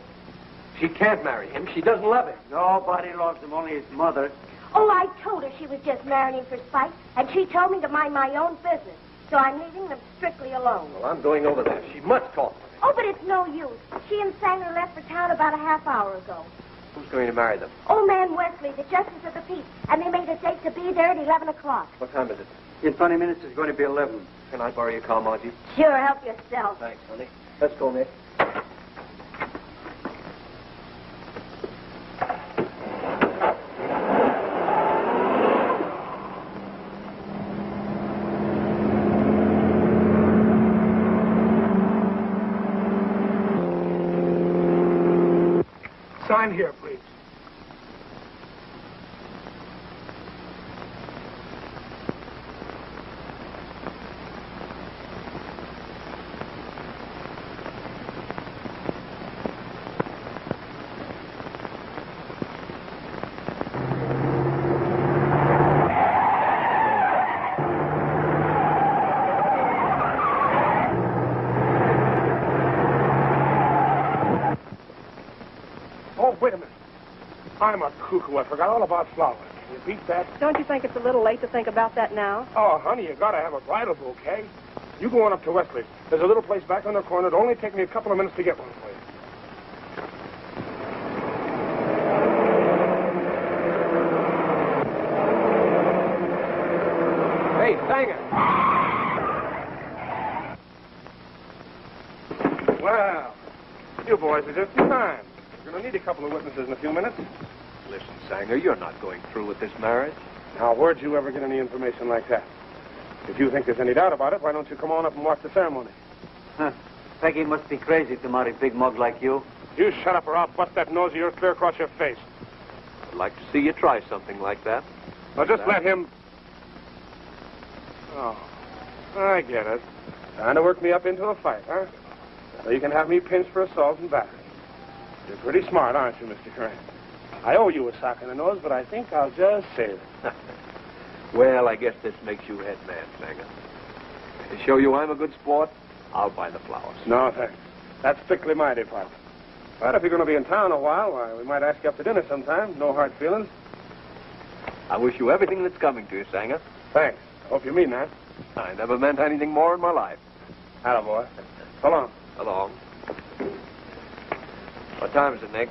She can't marry him. She doesn't love him. Nobody loves him, only his mother. Oh, I told her she was just marrying him for spite, and she told me to mind my own business. So I'm leaving them strictly alone. Well, I'm going over there. She must talk to me. Oh, but it's no use. She and Sanger left for town about a half hour ago. Who's going to marry them? Old man Wesley, the justice of the peace, and they made a date to be there at 11 o'clock. What time is it? In 20 minutes, it's going to be 11. Can I borrow your car, Margie? Sure, help yourself. Thanks, honey. Let's go, Nick. Sign here, please. Oh, wait a minute. I'm a cuckoo. I forgot all about flowers. Can you beat that? Don't you think it's a little late to think about that now? Oh, honey, you gotta have a bridal bouquet. You go on up to Wesley. There's a little place back on the corner. It'll only take me a couple of minutes to get one for you. Hey, Sanger. Well, you boys are just in time. We're going to need a couple of witnesses in a few minutes. Listen, Sanger, you're not going through with this marriage. Now, where'd you ever get any information like that? If you think there's any doubt about it, why don't you come on up and watch the ceremony? Huh. Peggy must be crazy to marry a big mug like you. You shut up or I'll bust that nose of yours clear across your face. I'd like to see you try something like that. Now, just let him... Oh, I get it. Trying to work me up into a fight, huh? So you can have me pinched for assault and battery. You're pretty smart, aren't you, Mr. Crane? I owe you a sock in the nose, but I think I'll just save it. Well, I guess this makes you head man, Sanger. To show you I'm a good sport, I'll buy the flowers. No, thanks. That's strictly my department. But if you're going to be in town a while, why, we might ask you up to dinner sometime. No hard feelings. I wish you everything that's coming to you, Sanger. Thanks. Hope you mean that. I never meant anything more in my life. Attaboy. So long. So long. What time is it, Nick?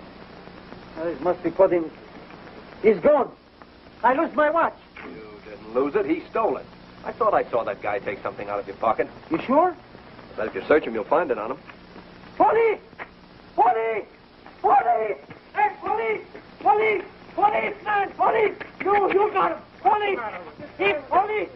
It must be put in. He's gone. I lost my watch. You didn't lose it. He stole it. I thought I saw that guy take something out of your pocket. You sure? But if you search him, you'll find it on him. Police! Police! Police! Hey, police! Police! Police, man! Police! You got him! Police! Police!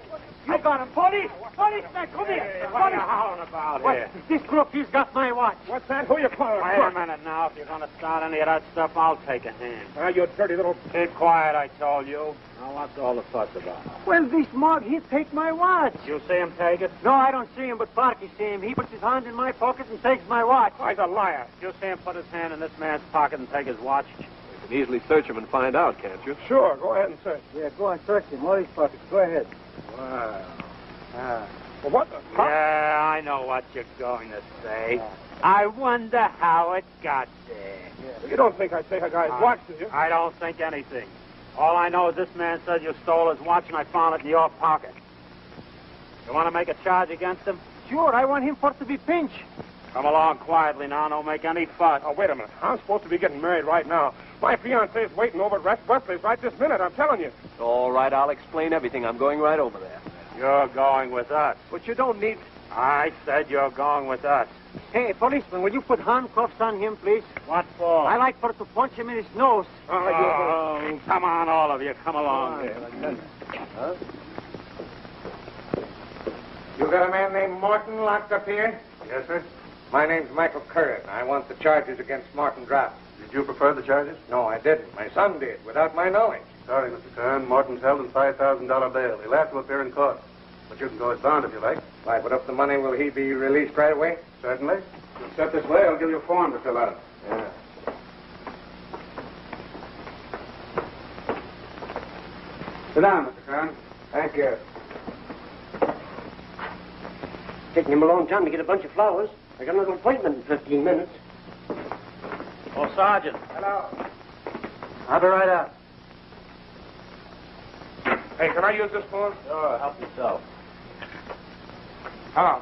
You got him! Police! Police, man! Come here! What are you howling about here? This crook, he's got my watch. What's that? Who you calling? Wait a minute now. If you're going to start any of that stuff, I'll take a hand. You dirty little... Keep quiet, I told you. Now, what's all the fuss about? Well, this mug, he take my watch. You see him take it? No, I don't see him, but Parky see him. He puts his hand in my pocket and takes my watch. Oh, he's a liar. You see him put his hand in this man's pocket and take his watch? You can easily search him and find out, can't you? Sure, go ahead and search. Yeah, go on, search him. All his pockets. Go ahead. Wow. Well, what the... Yeah, I know what you're going to say. I wonder how it got there. Well, you don't think I'd take a guy's watch, do you? I don't think anything. All I know is this man said you stole his watch and I found it in your pocket. You want to make a charge against him? Sure, I want him for to be pinched. Come along quietly now. Don't make any fuss. Oh, wait a minute. I'm supposed to be getting married right now. My fiancé's waiting over at Wesley's right this minute, I'm telling you. All right, I'll explain everything. I'm going right over there. You're going with us. But you don't need... I said you're going with us. Hey, policeman, will you put handcuffs on him, please? What for? I like for to punch him in his nose. Oh, come on, all of you. Come along. Huh? You got a man named Morton locked up here? Yes, sir. My name's Michael Curran. I want the charges against Morton dropped. Did you prefer the charges? No, I didn't. My son did, without my knowing. Sorry, Mr. Kern. Morton's held in $5,000 bail. He'll have to appear in court. But you can go as bond if you like. If I put up the money, will he be released right away? Certainly. You'll step this way. I'll give you a form to fill out. Yeah. Sit down, Mr. Kern. Thank you. Taking him a long time to get a bunch of flowers. I got another appointment in 15 minutes. Oh, Sergeant. Hello. I'll be right out. Hey, can I use this phone? Sure, help yourself. Hello.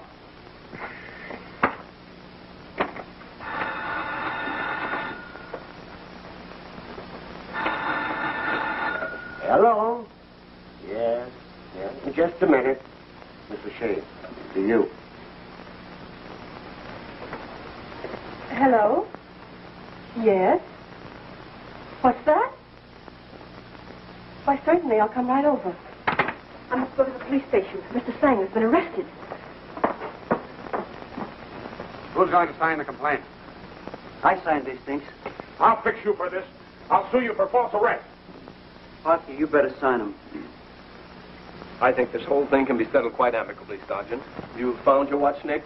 Hello? Yes. Just a minute. Mr. Shea, to you. Hello? Yes? What's that? Why, certainly, I'll come right over. I must go to the police station. Mr. Sanger's been arrested. Who's going to sign the complaint? I signed these things. I'll fix you for this. I'll sue you for false arrest. Parker, you better sign them. I think this whole thing can be settled quite amicably, Sergeant. You found your watch, Nick?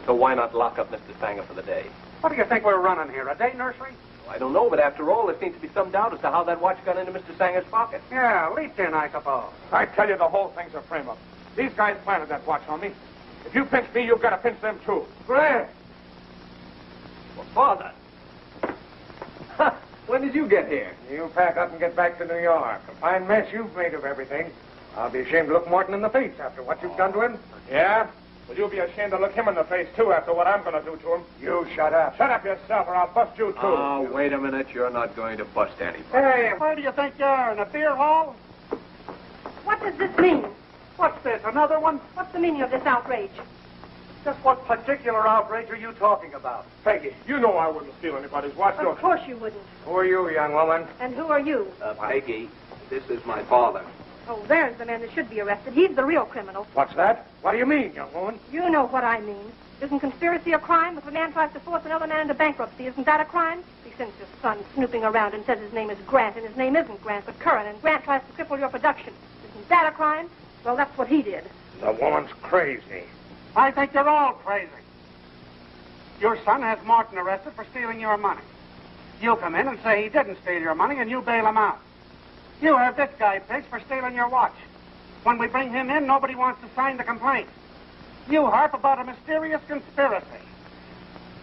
So why not lock up Mr. Sanger for the day? What do you think we're running here, a day nursery? I don't know, but after all, there seems to be some doubt as to how that watch got into Mr. Sanger's pocket. Yeah, leaped in, I suppose. I tell you, the whole thing's a frame-up. These guys planted that watch on me. If you pinch me, you've got to pinch them, too. Grant! Well, Father! When did you get here? You pack up and get back to New York. A fine mess you've made of everything. I'll be ashamed to look Morton in the face after what you've done to him. Yeah? Well, you'll be ashamed to look him in the face, too, after what I'm going to do to him. You shut up. Shut up yourself, or I'll bust you, too. Oh, wait a minute. You're not going to bust anybody. Hey, where do you think you are, in a beer hall? What does this mean? What's this, another one? What's the meaning of this outrage? Just what particular outrage are you talking about? Peggy, you know I wouldn't steal anybody's watch, don't you? Of course you wouldn't. Who are you, young woman? And who are you? Peggy, this is my father. Oh, there's the man that should be arrested. He's the real criminal. What's that? What do you mean, young woman? You know what I mean. Isn't conspiracy a crime? If a man tries to force another man into bankruptcy, isn't that a crime? He sends his son snooping around and says his name is Grant, and his name isn't Grant, but Curran, and Grant tries to cripple your production. Isn't that a crime? Well, that's what he did. The woman's crazy. I think you're all crazy. Your son has Morton arrested for stealing your money. You come in and say he didn't steal your money, and you bail him out. You have this guy picked for stealing your watch. When we bring him in, nobody wants to sign the complaint. You harp about a mysterious conspiracy.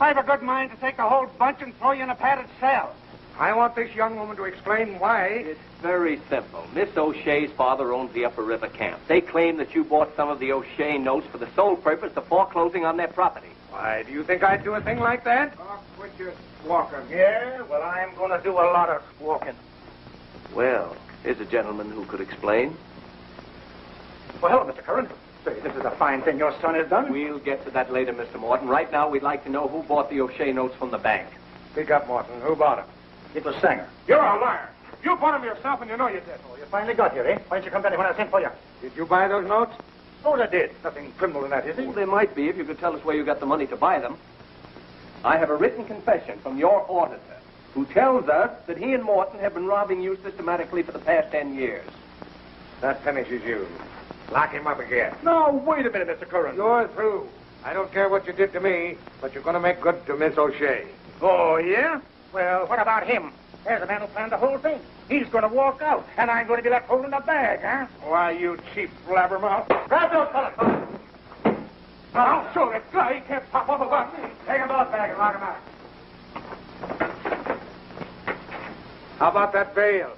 I've a good mind to take the whole bunch and throw you in a padded cell. I want this young woman to explain why. It's very simple. Miss O'Shea's father owns the Upper River Camp. They claim that you bought some of the O'Shea notes for the sole purpose of foreclosing on their property. Why, do you think I'd do a thing like that? Oh, quit your squawking. Yeah? Well, I'm going to do a lot of squawking. Well, here's a gentleman who could explain. Well, hello, Mr. Curran. Say, this is a fine thing your son has done. We'll get to that later, Mr. Morton. Right now, we'd like to know who bought the O'Shea notes from the bank. Speak up, Morton. Who bought them? It was Sanger. You're a liar. You bought them yourself, and you know you did. Oh, you finally got here, eh? Why didn't you come down here when I sent for you? Did you buy those notes? Oh, I did. Nothing criminal in that, is it? Well, there might be if you could tell us where you got the money to buy them. I have a written confession from your auditor who tells us that he and Morton have been robbing you systematically for the past 10 years. That finishes you. Lock him up again. No, wait a minute, Mr. Curran. You're through. I don't care what you did to me, but you're going to make good to Miss O'Shea. Oh, yeah? Well, what about him? There's a man who planned the whole thing. He's going to walk out, and I'm going to be left holding the bag, huh? Why, you cheap blabbermouth. Grab those fellas. I'll show this guy he can't pop up about me. Take him off bag and lock him out. How about that bail?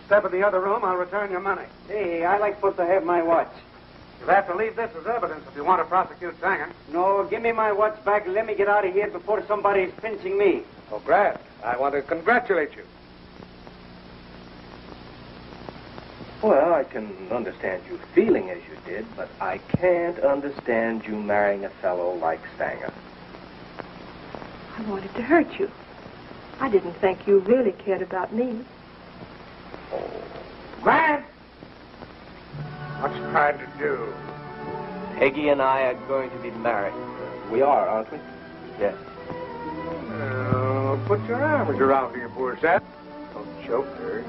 Step in the other room, I'll return your money. Hey, I like supposed to have my watch. You'll have to leave this as evidence if you want to prosecute Sanger. No, give me my watch back and let me get out of here before somebody's pinching me. Oh, Grant, I want to congratulate you. Well, I can understand you feeling as you did, but I can't understand you marrying a fellow like Stanger. I wanted to hurt you. I didn't think you really cared about me. Grant! What you trying to do? Peggy and I are going to be married. We are, aren't we? Yes. Put your arms around me, you poor sap. Don't choke her.